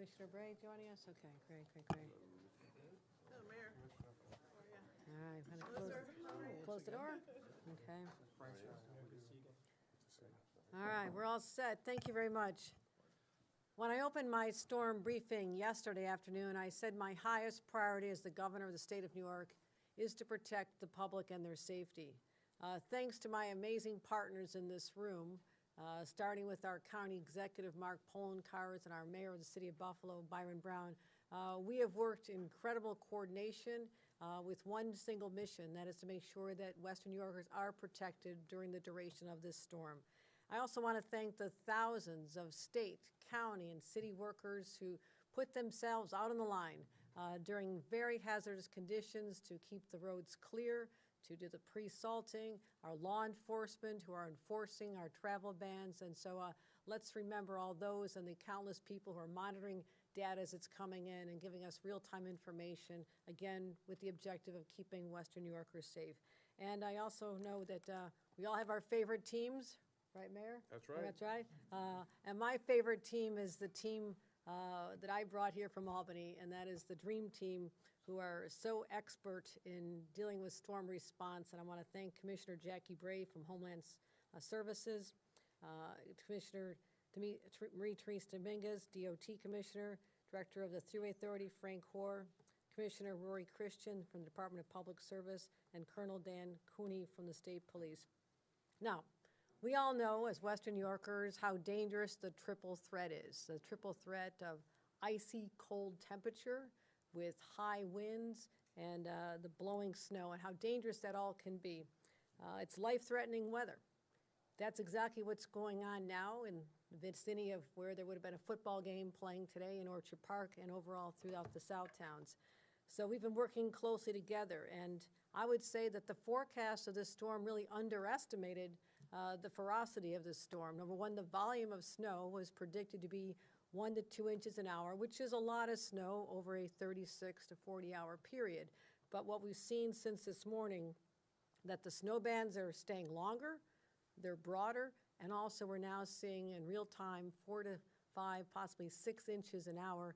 Commissioner Bray joining us? Okay, great. Hello, Mayor. All right, I'm gonna close the door. Okay. All right, we're all set. Thank you very much. When I opened my storm briefing yesterday afternoon, I said my highest priority as the governor of the state of New York is to protect the public and their safety. Thanks to my amazing partners in this room, starting with our county executive, Mark Polenkars, and our mayor of the city of Buffalo, Byron Brown, we have worked in incredible coordination with one single mission, that is to make sure that Western New Yorkers are protected during the duration of this storm. I also want to thank the thousands of state, county, and city workers who put themselves out on the line during very hazardous conditions to keep the roads clear, to do the pre-salting, our law enforcement who are enforcing our travel bans. And so let's remember all those and the countless people who are monitoring data as it's coming in and giving us real-time information, again, with the objective of keeping Western New Yorkers safe. And I also know that we all have our favorite teams, right, Mayor? That's right. That's right. And my favorite team is the team that I brought here from Albany, and that is the Dream Team, who are so expert in dealing with storm response. And I want to thank Commissioner Jackie Bray from Homeland Services, Commissioner Marie-Therese Dominguez, DOT Commissioner, Director of the Thruway Authority, Frank Hoare, Commissioner Rory Christian from the Department of Public Service, and Colonel Dan Cooney from the State Police. Now, we all know as Western New Yorkers how dangerous the triple threat is. The triple threat of icy cold temperature with high winds and the blowing snow, and how dangerous that all can be. It's life-threatening weather. That's exactly what's going on now in the vicinity of where there would have been a football game playing today in Orchard Park and overall throughout the South Towns. So we've been working closely together, and I would say that the forecast of this storm really underestimated the ferocity of this storm. Number one, the volume of snow was predicted to be 1 to 2 inches an hour, which is a lot of snow over a 36 to 40-hour period. But what we've seen since this morning, that the snow bands are staying longer, they're broader, and also we're now seeing in real time 4 to 5, possibly 6 inches an hour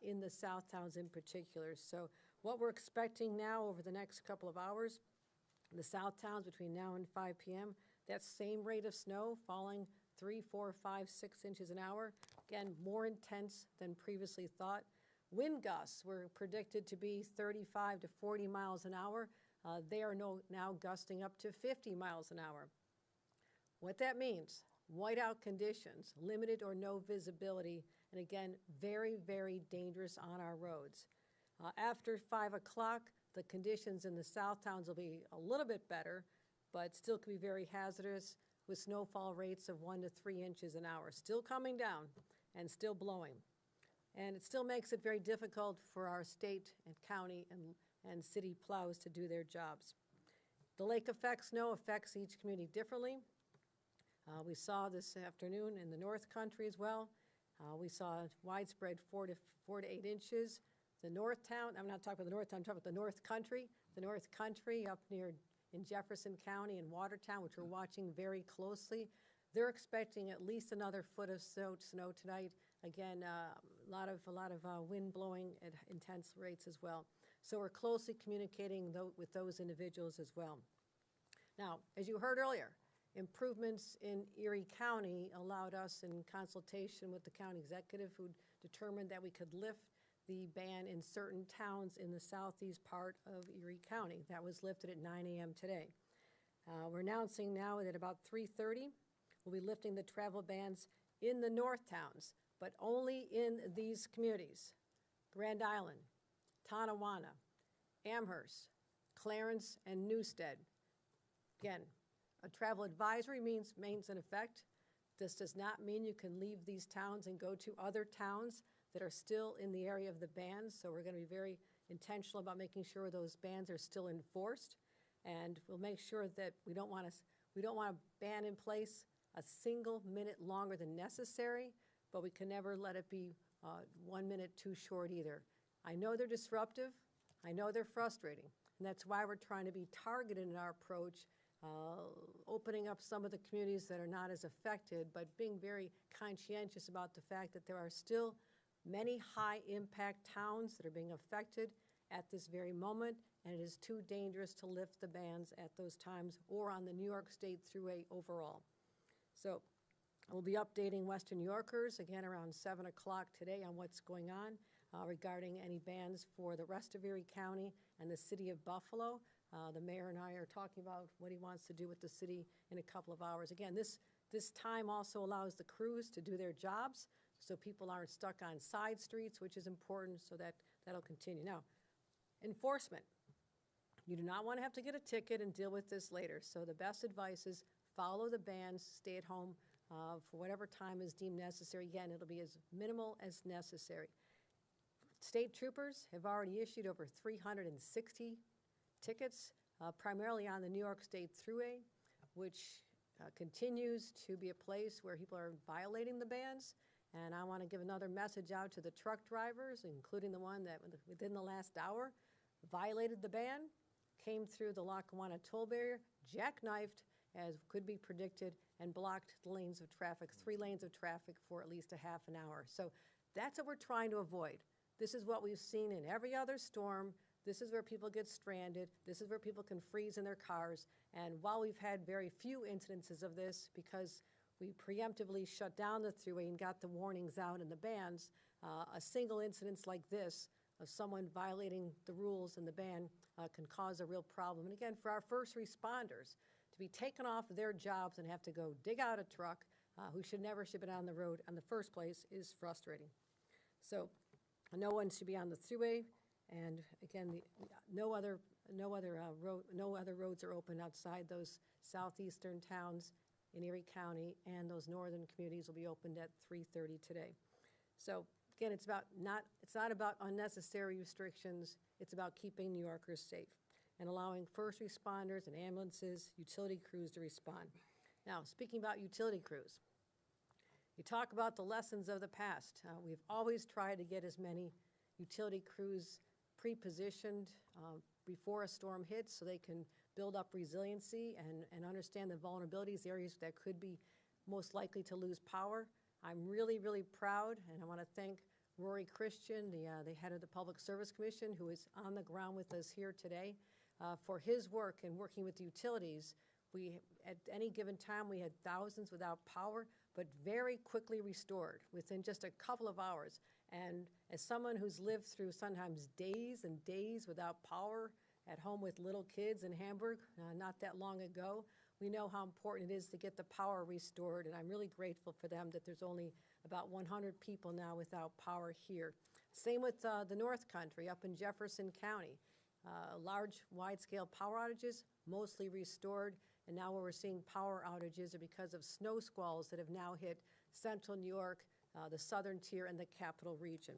in the South Towns in particular. So what we're expecting now over the next couple of hours, the South Towns between now and 5 p.m., that same rate of snow falling 3, 4, 5, 6 inches an hour. Again, more intense than previously thought. Wind gusts were predicted to be 35 to 40 miles an hour. They are now gusting up to 50 miles an hour. What that means, whiteout conditions, limited or no visibility, and again, very, very dangerous on our roads. After 5 o'clock, the conditions in the South Towns will be a little bit better, but still could be very hazardous with snowfall rates of 1 to 3 inches an hour, still coming down and still blowing. And it still makes it very difficult for our state and county and city plows to do their jobs. The lake effect snow affects each community differently. We saw this afternoon in the North Country as well. We saw widespread 4 to 8 inches. The North Town, I'm not talking about the North Town, I'm talking about the North Country. The North Country up near in Jefferson County and Watertown, which we're watching very closely. They're expecting at least another foot of snow tonight. Again, a lot of wind blowing at intense rates as well. So we're closely communicating with those individuals as well. Now, as you heard earlier, improvements in Erie County allowed us, in consultation with the county executive, who determined that we could lift the ban in certain towns in the southeast part of Erie County. That was lifted at 9 a.m. today. We're announcing now that about 3:30, we'll be lifting the travel bans in the north towns, but only in these communities: Grand Island, Tonawanda, Amherst, Clarence, and Newstead. Again, a travel advisory remains in effect. This does not mean you can leave these towns and go to other towns that are still in the area of the bans, so we're going to be very intentional about making sure those bans are still enforced, and we'll make sure that we don't want a ban in place a single minute longer than necessary, but we can never let it be 1 minute too short either. I know they're disruptive, I know they're frustrating, and that's why we're trying to be targeted in our approach, opening up some of the communities that are not as affected, but being very conscientious about the fact that there are still many high-impact towns that are being affected at this very moment, and it is too dangerous to lift the bans at those times or on the New York State Thruway overall. So we'll be updating Western Yorkers again around 7 o'clock today on what's going on regarding any bans for the rest of Erie County and the city of Buffalo. The mayor and I are talking about what he wants to do with the city in a couple of hours. Again, this time also allows the crews to do their jobs so people aren't stuck on side streets, which is important, so that'll continue. Now, enforcement. You do not want to have to get a ticket and deal with this later. So the best advice is follow the bans, stay at home for whatever time is deemed necessary. Again, it'll be as minimal as necessary. State troopers have already issued over 360 tickets, primarily on the New York State Thruway, which continues to be a place where people are violating the bans. And I want to give another message out to the truck drivers, including the one that within the last hour violated the ban, came through the Lackawanna toll barrier, jackknifed, as could be predicted, and blocked the lanes of traffic, 3 lanes of traffic for at least a half an hour. So that's what we're trying to avoid. This is what we've seen in every other storm. This is where people get stranded. This is where people can freeze in their cars. And while we've had very few incidences of this, because we preemptively shut down the thruway and got the warnings out and the bans, a single incident like this of someone violating the rules and the ban can cause a real problem. And again, for our first responders to be taken off of their jobs and have to go dig out a truck who should never ship it on the road in the first place is frustrating. So no one should be on the thruway. And again, no other roads are open outside those southeastern towns in Erie County, and those northern communities will be opened at 3:30 today. So again, it's not about unnecessary restrictions. It's about keeping New Yorkers safe and allowing first responders and ambulances, utility crews to respond. Now, speaking about utility crews, you talk about the lessons of the past. We've always tried to get as many utility crews pre-positioned before a storm hits so they can build up resiliency and understand the vulnerabilities, areas that could be most likely to lose power. I'm really, really proud, and I want to thank Rory Christian, the head of the Public Service Commission, who is on the ground with us here today, for his work in working with the utilities. At any given time, we had thousands without power, but very quickly restored within just a couple of hours. And as someone who's lived through sometimes days and days without power at home with little kids in Hamburg not that long ago, we know how important it is to get the power restored, and I'm really grateful for them that there's only about 100 people now without power here. Same with the North Country up in Jefferson County. Large, wide-scale power outages, mostly restored, and now where we're seeing power outages are because of snow squalls that have now hit central New York, the southern tier, and the capital region.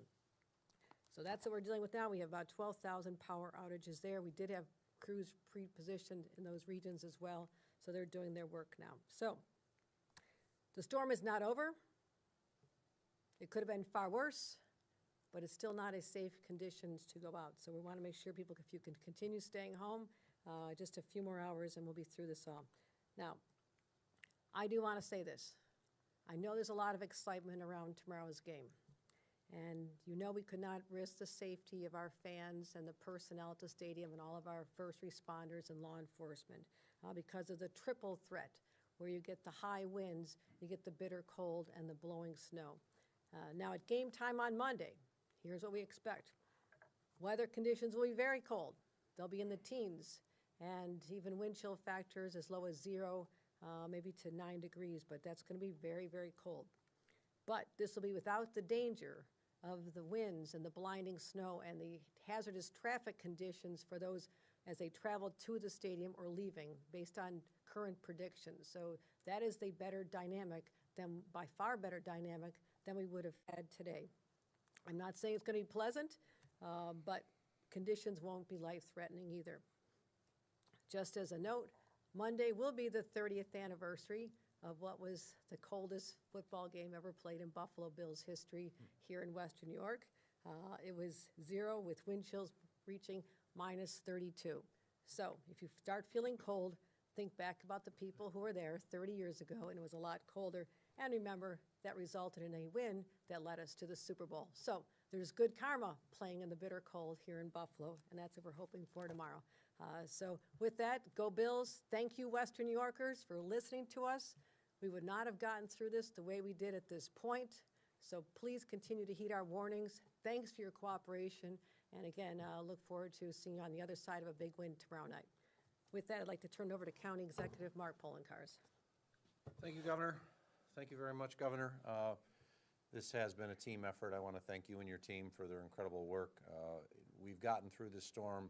So that's what we're dealing with now. We have about 12,000 power outages there. We did have crews pre-positioned in those regions as well, so they're doing their work now. So the storm is not over. It could have been far worse, but it's still not a safe conditions to go out. So we want to make sure people, if you can continue staying home, just a few more hours and we'll be through this all. Now, I do want to say this. I know there's a lot of excitement around tomorrow's game. And you know we could not risk the safety of our fans and the personnel at the stadium and all of our first responders and law enforcement because of the triple threat, where you get the high winds, you get the bitter cold, and the blowing snow. Now at game time on Monday, here's what we expect. Weather conditions will be very cold. They'll be in the teens, and even wind chill factors as low as 0, maybe to 9 degrees, but that's going to be very, very cold. But this will be without the danger of the winds and the blinding snow and the hazardous traffic conditions for those as they travel to the stadium or leaving based on current predictions. So that is the better dynamic, by far better dynamic than we would have had today. I'm not saying it's going to be pleasant, but conditions won't be life-threatening either. Just as a note, Monday will be the 30th anniversary of what was the coldest football game ever played in Buffalo Bills history here in Western New York. It was 0 with wind chills reaching -32. So if you start feeling cold, think back about the people who were there 30 years ago, and it was a lot colder, And remember, that resulted in a win that led us to the Super Bowl. So there's good karma playing in the bitter cold here in Buffalo, and that's what we're hoping for tomorrow. So with that, go Bills. Thank you, Western New Yorkers, for listening to us. We would not have gotten through this the way we did at this point. So please continue to heed our warnings. Thanks for your cooperation. And again, look forward to seeing you on the other side of a big win tomorrow night. With that, I'd like to turn it over to County Executive Mark Poloncarz. Thank you, Governor. Thank you very much, Governor. This has been a team effort. I want to thank you and your team for their incredible work. We've gotten through this storm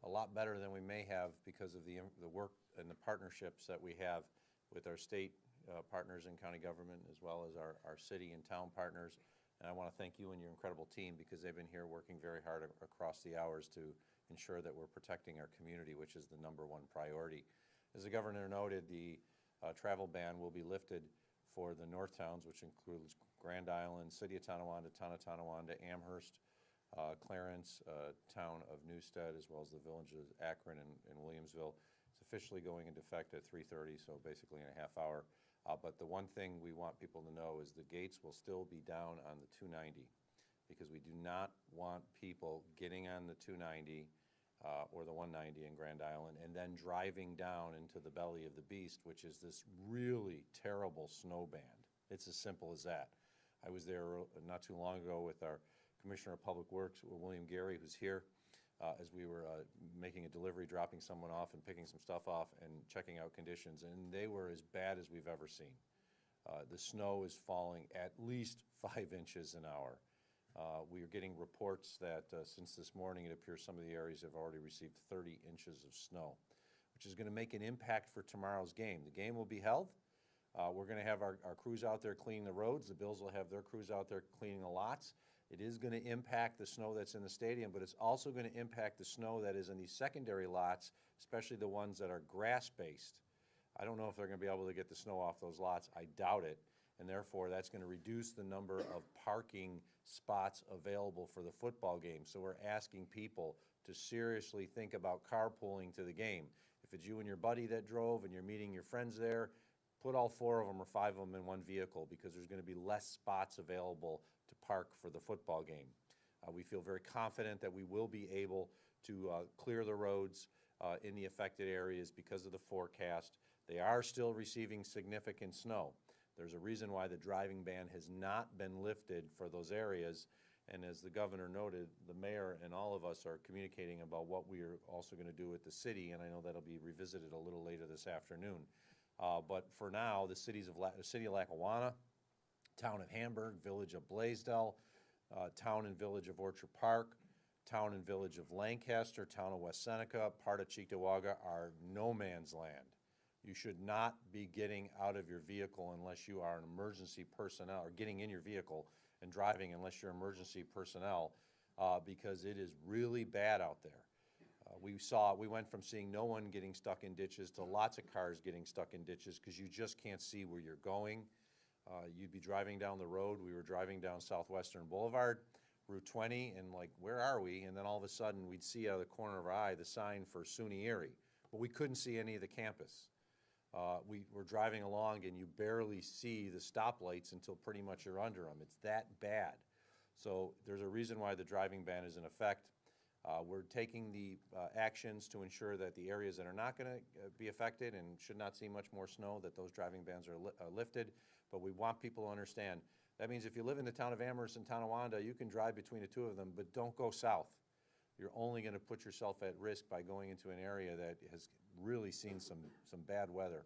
a lot better than we may have because of the work and the partnerships that we have with our state partners in county government, as well as our city and town partners. And I want to thank you and your incredible team because they've been here working very hard across the hours to ensure that we're protecting our community, which is the #1 priority. As the Governor noted, the travel ban will be lifted for the north towns, which includes Grand Island, City of Tonawanda, Town of Tonawanda, Amherst, Clarence, Town of Newstead, as well as the villages Akron and Williamsville. It's officially going into effect at 3:30, so basically in a half hour. But the one thing we want people to know is the gates will still be down on the 290 because we do not want people getting on the 290 or the 190 in Grand Island and then driving down into the belly of the beast, which is this really terrible snow band. It's as simple as that. I was there not too long ago with our Commissioner of Public Works, William Gary, who's here, as we were making a delivery, dropping someone off and picking some stuff off and checking out conditions, and they were as bad as we've ever seen. The snow is falling at least 5 inches an hour. We are getting reports that since this morning, it appears some of the areas have already received 30 inches of snow, which is going to make an impact for tomorrow's game. The game will be held. We're going to have our crews out there cleaning the roads. The Bills will have their crews out there cleaning the lots. It is going to impact the snow that's in the stadium, but it's also going to impact the snow that is in these secondary lots, especially the ones that are grass-based. I don't know if they're going to be able to get the snow off those lots. I doubt it, and therefore that's going to reduce the number of parking spots available for the football game. So we're asking people to seriously think about carpooling to the game. If it's you and your buddy that drove and you're meeting your friends there, put all 4 of them or 5 of them in one vehicle because there's going to be less spots available to park for the football game. We feel very confident that we will be able to clear the roads in the affected areas because of the forecast. They are still receiving significant snow. There's a reason why the driving ban has not been lifted for those areas. And as the Governor noted, the mayor and all of us are communicating about what we are also going to do with the city, and I know that'll be revisited a little later this afternoon. But for now, the city of Lackawanna, Town of Hamburg, Village of Blaisdell, Town and Village of Orchard Park, Town and Village of Lancaster, Town of West Seneca, part of Cheektowaga are no man's land. You should not be getting out of your vehicle unless you are an emergency personnel, or getting in your vehicle and driving unless you're emergency personnel, because it is really bad out there. We went from seeing no one getting stuck in ditches to lots of cars getting stuck in ditches because you just can't see where you're going. You'd be driving down the road. We were driving down Southwestern Boulevard, Route 20, and like, where are we? And then all of a sudden, we'd see out of the corner of our eye the sign for SUNY Erie, but we couldn't see any of the campus. We were driving along, and you barely see the stoplights until pretty much you're under them. It's that bad. So there's a reason why the driving ban is in effect. We're taking the actions to ensure that the areas that are not going to be affected and should not see much more snow, that those driving bans are lifted. But we want people to understand. That means if you live in the town of Amherst and Tonawanda, you can drive between the two of them, but don't go south. You're only going to put yourself at risk by going into an area that has really seen some bad weather.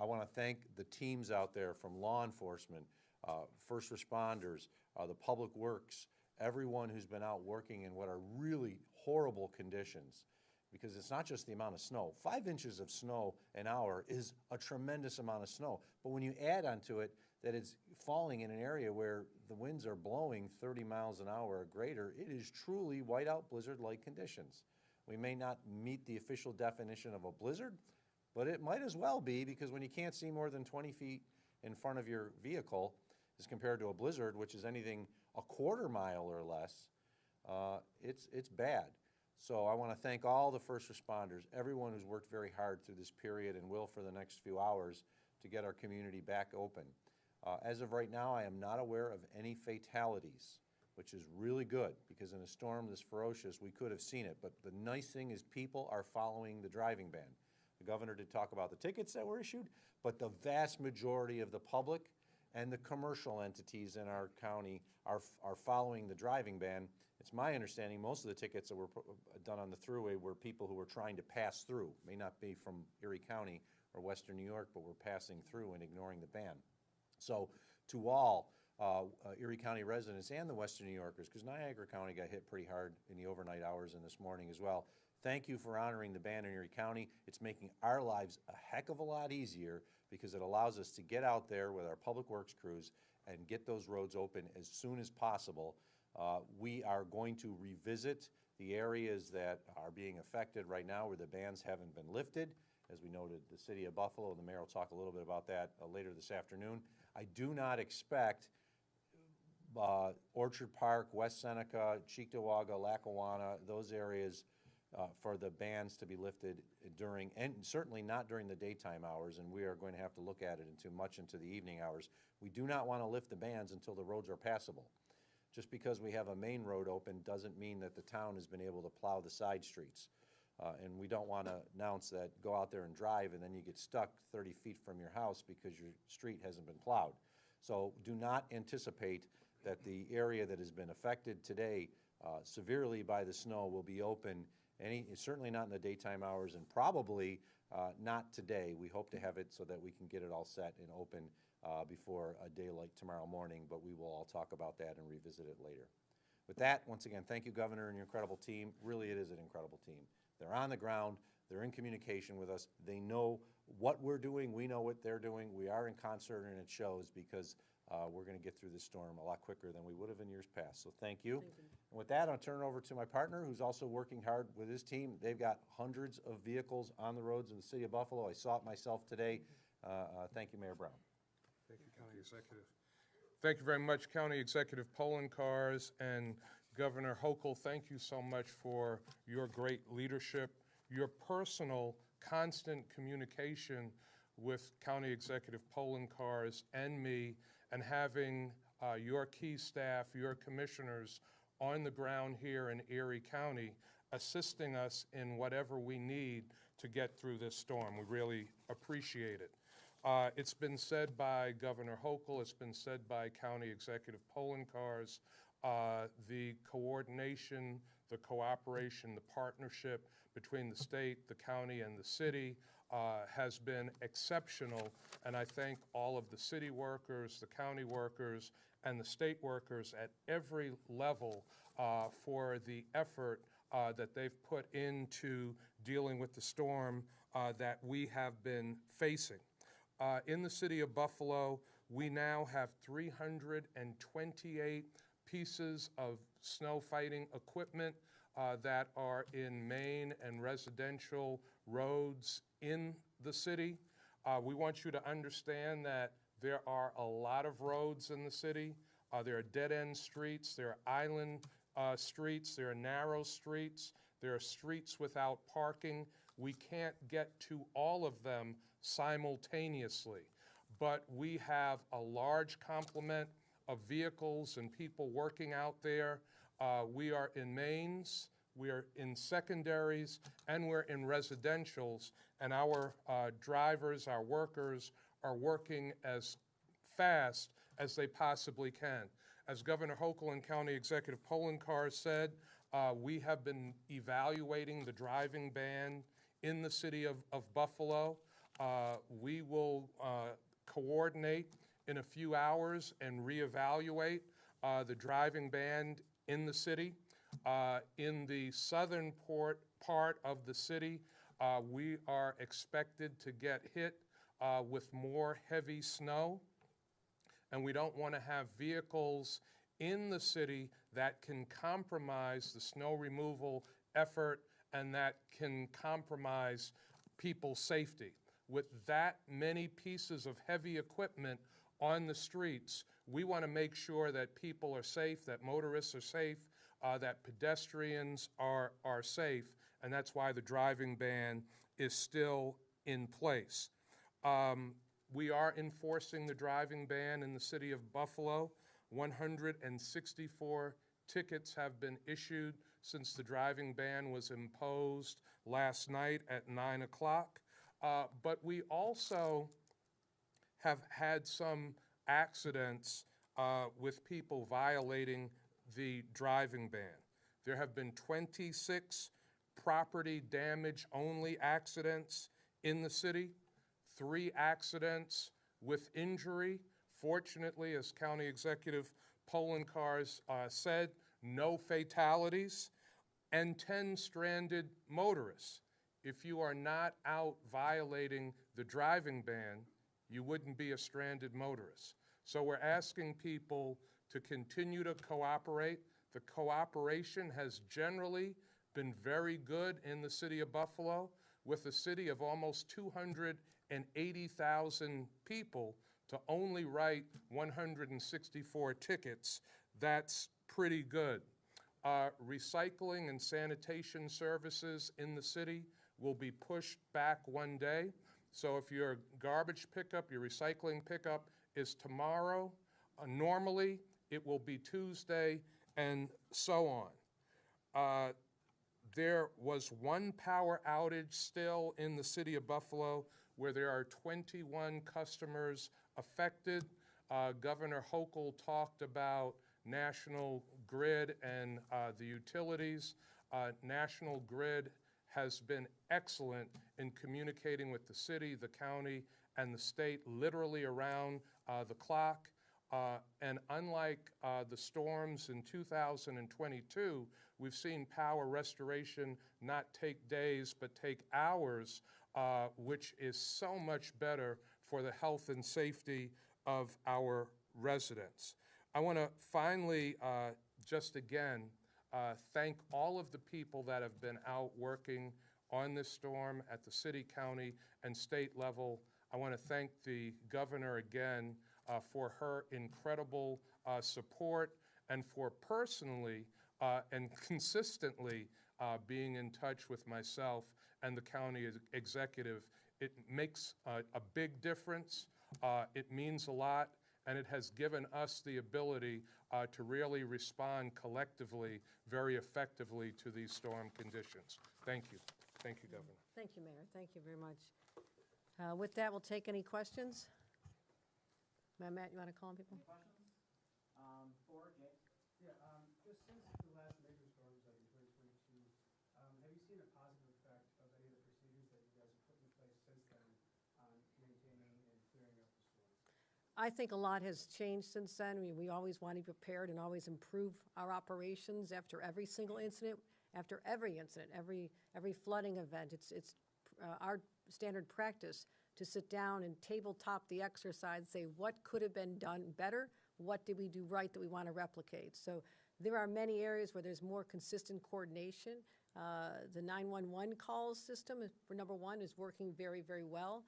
I want to thank the teams out there from law enforcement, first responders, the public works, everyone who's been out working in what are really horrible conditions, because it's not just the amount of snow. 5 inches of snow an hour is a tremendous amount of snow, but when you add onto it that it's falling in an area where the winds are blowing 30 miles an hour or greater, it is truly whiteout blizzard-like conditions. We may not meet the official definition of a blizzard, but it might as well be, because when you can't see more than 20 feet in front of your vehicle as compared to a blizzard, which is anything a quarter mile or less, it's bad. So I want to thank all the first responders, everyone who's worked very hard through this period and will for the next few hours to get our community back open. As of right now, I am not aware of any fatalities, which is really good, because in a storm this ferocious, we could have seen it. But the nice thing is people are following the driving ban. The governor did talk about the tickets that were issued, but the vast majority of the public and the commercial entities in our county are following the driving ban. It's my understanding most of the tickets that were done on the thruway were people who were trying to pass through. May not be from Erie County or Western New York, but were passing through and ignoring the ban. So to all Erie County residents and the Western New Yorkers, because Niagara County got hit pretty hard in the overnight hours and this morning as well, thank you for honoring the ban in Erie County. It's making our lives a heck of a lot easier because it allows us to get out there with our public works crews and get those roads open as soon as possible. We are going to revisit the areas that are being affected right now where the bans haven't been lifted. As we noted, the city of Buffalo, the mayor will talk a little bit about that later this afternoon. I do not expect Orchard Park, West Seneca, Cheektowaga, Lackawanna, those areas for the bans to be lifted during, and certainly not during the daytime hours, and we are going to have to look at it much into the evening hours. We do not want to lift the bans until the roads are passable. Just because we have a main road open doesn't mean that the town has been able to plow the side streets. And we don't want to announce that go out there and drive and then you get stuck 30 feet from your house because your street hasn't been plowed. So do not anticipate that the area that has been affected today severely by the snow will be open, certainly not in the daytime hours, and probably not today. We hope to have it so that we can get it all set and open before a day like tomorrow morning, but we will all talk about that and revisit it later. With that, once again, thank you, Governor, and your incredible team. Really, it is an incredible team. They're on the ground. They're in communication with us. They know what we're doing. We know what they're doing. We are in concert, and it shows because we're going to get through this storm a lot quicker than we would have in years past. So thank you. Thank you. And with that, I'll turn it over to my partner, who's also working hard with his team. They've got hundreds of vehicles on the roads in the city of Buffalo. I saw it myself today. Thank you, Mayor Brown. Thank you, County Executive. Thank you very much, County Executive Poloncarz and Governor Hochul. Thank you so much for your great leadership, your personal, constant communication with County Executive Poloncarz and me, and having your key staff, your commissioners on the ground here in Erie County, assisting us in whatever we need to get through this storm. We really appreciate it. It's been said by Governor Hochul, it's been said by County Executive Poloncarz, the coordination, the cooperation, the partnership between the state, the county, and the city has been exceptional, and I thank all of the city workers, the county workers, and the state workers at every level for the effort that they've put into dealing with the storm that we have been facing. In the city of Buffalo, we now have 328 pieces of snow fighting equipment that are in main and residential roads in the city. We want you to understand that there are a lot of roads in the city. There are dead-end streets, there are island streets, there are narrow streets, there are streets without parking. We can't get to all of them simultaneously, but we have a large complement of vehicles and people working out there. We are in mains, we are in secondaries, and we're in residentials, and our drivers, our workers are working as fast as they possibly can. As Governor Hochul and County Executive Poloncarz said, we have been evaluating the driving ban in the city of Buffalo. We will coordinate in a few hours and reevaluate the driving ban in the city. In the southern part of the city, we are expected to get hit with more heavy snow, and we don't want to have vehicles in the city that can compromise the snow removal effort and that can compromise people's safety. With that many pieces of heavy equipment on the streets, we want to make sure that people are safe, that motorists are safe, that pedestrians are safe, and that's why the driving ban is still in place. We are enforcing the driving ban in the city of Buffalo. 164 tickets have been issued since the driving ban was imposed last night at 9 o'clock. But we also have had some accidents with people violating the driving ban. There have been 26 property damage only accidents in the city, 3 accidents with injury. Fortunately, as County Executive Polenkars said, no fatalities, and 10 stranded motorists. If you are not out violating the driving ban, you wouldn't be a stranded motorist. So we're asking people to continue to cooperate. The cooperation has generally been very good in the city of Buffalo. With a city of almost 280,000 people, to only write 164 tickets, that's pretty good. Recycling and sanitation services in the city will be pushed back one day. So if your garbage pickup, your recycling pickup is tomorrow, normally it will be Tuesday, and so on. There was one power outage still in the city of Buffalo where there are 21 customers affected. Governor Hochul talked about National Grid and the utilities. National Grid has been excellent in communicating with the city, the county, and the state literally around the clock. And unlike the storms in 2022, we've seen power restoration not take days but take hours, which is so much better for the health and safety of our residents. I want to finally just again thank all of the people that have been out working on this storm at the city, county, and state level. I want to thank the governor again for her incredible support and for personally and consistently being in touch with myself and the county executive. It makes a big difference. It means a lot, and it has given us the ability to really respond collectively very effectively to these storm conditions. Thank you. Thank you, Governor. Thank you, Mayor. Thank you very much. With that, we'll take any questions. Matt, you want to call on people? Any questions? For Jay? Yeah, just since the last major storms like in 2022, have you seen a positive effect of any of the procedures that you guys have put in place since then on maintaining and clearing up the storm? I think a lot has changed since then. We always want to be prepared and always improve our operations after every single incident, after every incident, every flooding event. It's our standard practice to sit down and tabletop the exercise, say what could have been done better, what did we do right that we want to replicate. So there are many areas where there's more consistent coordination. The 911 calls system, for number one, is working very, very well.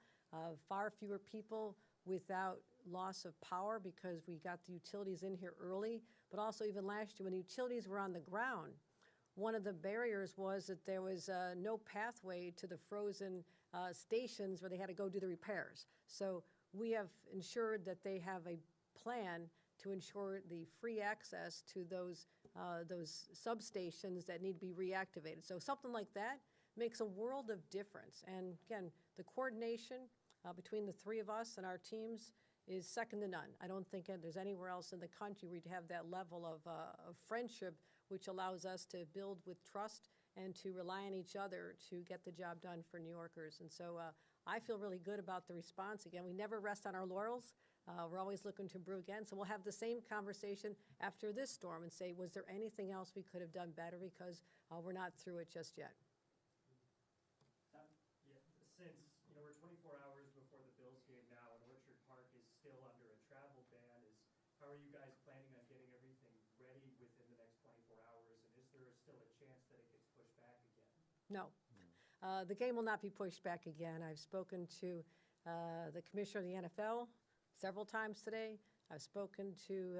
Far fewer people without loss of power because we got the utilities in here early, but also even last year when the utilities were on the ground, one of the barriers was that there was no pathway to the frozen stations where they had to go do the repairs. So we have ensured that they have a plan to ensure the free access to those substations that need to be reactivated. So something like that makes a world of difference. And again, the coordination between the three of us and our teams is second to none. I don't think there's anywhere else in the country where you'd have that level of friendship, which allows us to build with trust and to rely on each other to get the job done for New Yorkers. And so I feel really good about the response. Again, we never rest on our laurels. We're always looking to improve again. So we'll have the same conversation after this storm and say, was there anything else we could have done better, because we're not through it just yet. Yeah, since, we're 24 hours before the Bills game now, and Orchard Park is still under a travel ban, how are you guys planning on getting everything ready within the next 24 hours? And is there still a chance that it gets pushed back again? No. The game will not be pushed back again. I've spoken to the commissioner of the NFL several times today. I've spoken to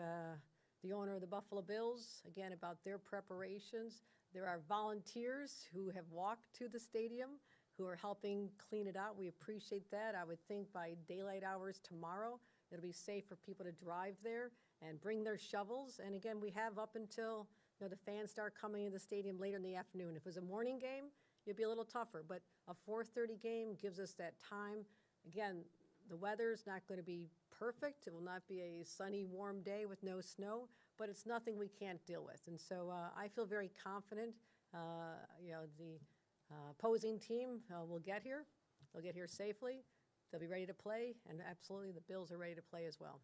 the owner of the Buffalo Bills, again, about their preparations. There are volunteers who have walked to the stadium who are helping clean it out. We appreciate that. I would think by daylight hours tomorrow, it'll be safe for people to drive there and bring their shovels. And again, we have up until, the fans start coming into the stadium later in the afternoon. If it was a morning game, it'd be a little tougher, but a 4:30 game gives us that time. Again, the weather's not going to be perfect. It will not be a sunny, warm day with no snow, but it's nothing we can't deal with. And so I feel very confident, the opposing team will get here. They'll get here safely. They'll be ready to play, and absolutely, the Bills are ready to play as well.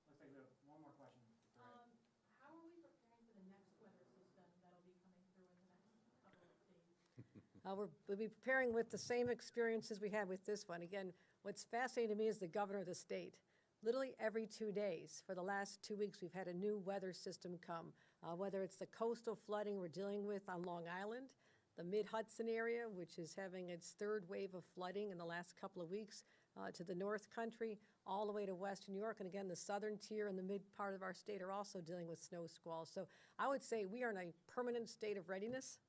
Looks like we have one more question. How are we preparing for the next weather system that'll be coming through in the next couple of days? We'll be preparing with the same experiences we had with this one. Again, what's fascinating to me is the governor of the state. Literally every 2 days, for the last 2 weeks, we've had a new weather system come, whether it's the coastal flooding we're dealing with on Long Island, the mid-Hudson area, which is having its third wave of flooding in the last couple of weeks, to the North Country, all the way to Western New York. And again, the southern tier and the mid part of our state are also dealing with snow squalls. So I would say we are in a permanent state of readiness,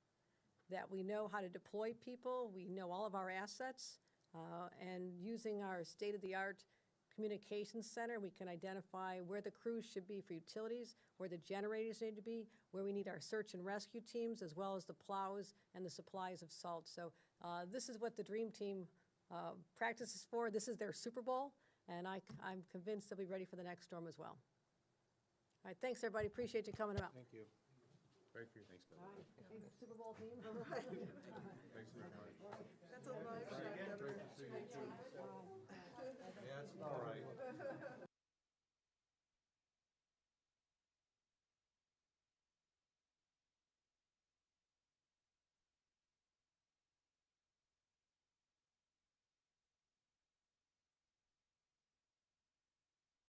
that we know how to deploy people, we know all of our assets, and using our state-of-the-art communications center, we can identify where the crews should be for utilities, where the generators need to be, where we need our search and rescue teams, as well as the plows and the supplies of salt. So this is what the Dream Team practices for. This is their Super Bowl, and I'm convinced they'll be ready for the next storm as well. All right, thanks, everybody. Appreciate you coming out. Thank you. Thank you. Thanks, Bill. All right, Super Bowl team. Thanks very much. That's a